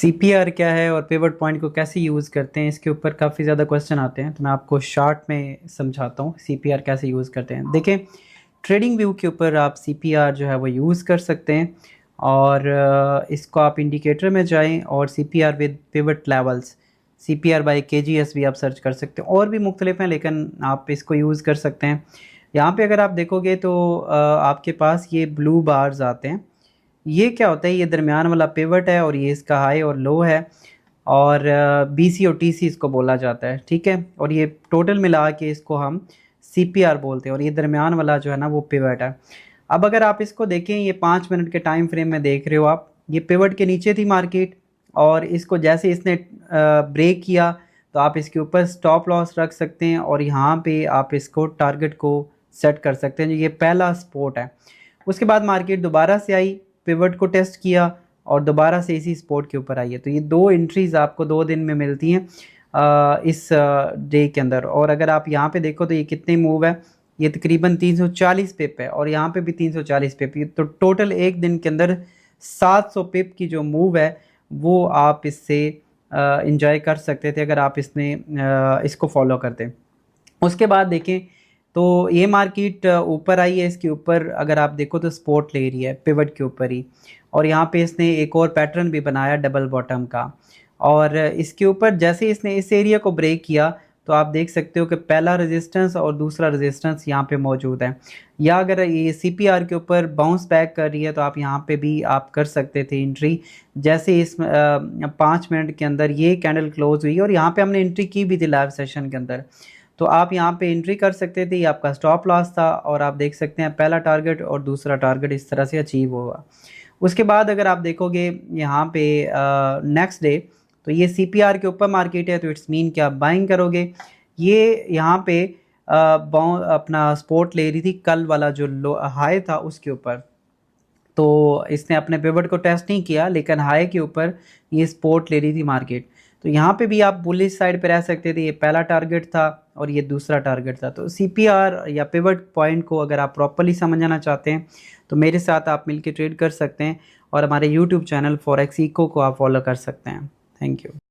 CPR क्या है और पिवट पॉइंट को कैसे यूज़ करते हैं, इसके ऊपर काफ़ी ज़्यादा क्वेश्चन आते हैं, तो मैं आपको शॉर्ट में समझाता हूँ सीपीआर कैसे यूज़ करते हैं। देखें, ट्रेडिंग व्यू के ऊपर आप सीपीआर जो है वो यूज़ कर सकते हैं और इसको आप इंडिकेटर में जाएं और CPR with pivot levels, CPR by KGS भी आप सर्च कर सकते हैं। और भी मुख्तलिफ हैं लेकिन आप इसको यूज़ कर सकते हैं। यहाँ पे अगर आप देखोगे तो आपके पास ये ब्लू बार्स आते हैं। ये क्या होता है, ये दरमियान वाला पिवट है और ये इसका हाई और लो है और बीसी और टीसी इसको बोला जाता है, ठीक है। और ये टोटल मिला के इसको हम सीपीआर बोलते हैं और ये दरमियान वाला जो है ना वो पिवट है। अब अगर आप इसको देखें, ये 5 मिनट के टाइम फ्रेम में देख रहे हो आप, ये पिवट के नीचे थी मार्केट और इसको जैसे इसने ब्रेक किया तो आप इसके ऊपर स्टॉप लॉस रख सकते हैं और यहाँ पे आप इसको टारगेट को सेट कर सकते हैं। ये पहला सपोर्ट है। उसके बाद मार्केट दोबारा से आई, पिवट को टेस्ट किया और दोबारा से इसी सपोर्ट के ऊपर आई है। तो ये दो एंट्रीज आपको 2 दिन में मिलती हैं इस डे के अंदर। और अगर आप यहाँ पे देखो तो ये कितने मूव है, ये तकरीबन 340 पिप है और यहाँ पे भी 340 पिप। तो टोटल एक दिन के अंदर 700 पिप की जो मूव है वो आप इससे इंजॉय कर सकते थे अगर आप इसको फॉलो करते। उसके बाद देखें तो ये मार्केट ऊपर आई है, इसके ऊपर अगर आप देखो तो सपोर्ट ले रही है पिवट के ऊपर ही। और यहाँ पे इसने एक और पैटर्न भी बनाया डबल बॉटम का और इसके ऊपर जैसे इसने इस एरिया को ब्रेक किया तो आप देख सकते हो कि पहला रेजिस्टेंस और दूसरा रेजिस्टेंस यहाँ पे मौजूद है। या अगर ये सीपीआर के ऊपर बाउंस बैक कर रही है तो आप यहाँ पे भी आप कर सकते थे एंट्री। जैसे इस 5 मिनट के अंदर ये कैंडल क्लोज हुई और यहाँ पे हमने एंट्री की भी थी लाइव सेशन के अंदर, तो आप यहाँ पे एंट्री कर सकते थे। ये आपका स्टॉप लॉस था और आप देख सकते हैं पहला टारगेट और दूसरा टारगेट इस तरह से अचीव होगा। उसके बाद अगर आप देखोगे यहाँ पे नेक्स्ट डे, तो ये सीपीआर के ऊपर मार्केट है तो इट्स मीन कि आप बाइंग करोगे। ये यहाँ पे अपना सपोर्ट ले रही थी कल वाला जो लो हाई था उसके ऊपर, तो इसने अपने पिवट को टेस्ट नहीं किया लेकिन हाई के ऊपर ये सपोर्ट ले रही थी मार्केट। तो यहाँ पे भी आप बुलिश साइड पे रह सकते थे। ये पहला टारगेट था और ये दूसरा टारगेट था। तो सीपीआर या पिवट पॉइंट को अगर आप प्रॉपर्ली समझना चाहते हैं तो मेरे साथ आप मिलकर ट्रेड कर सकते हैं और हमारे यूट्यूब चैनल फॉरेक्स इको को आप फॉलो कर सकते हैं। Thank you.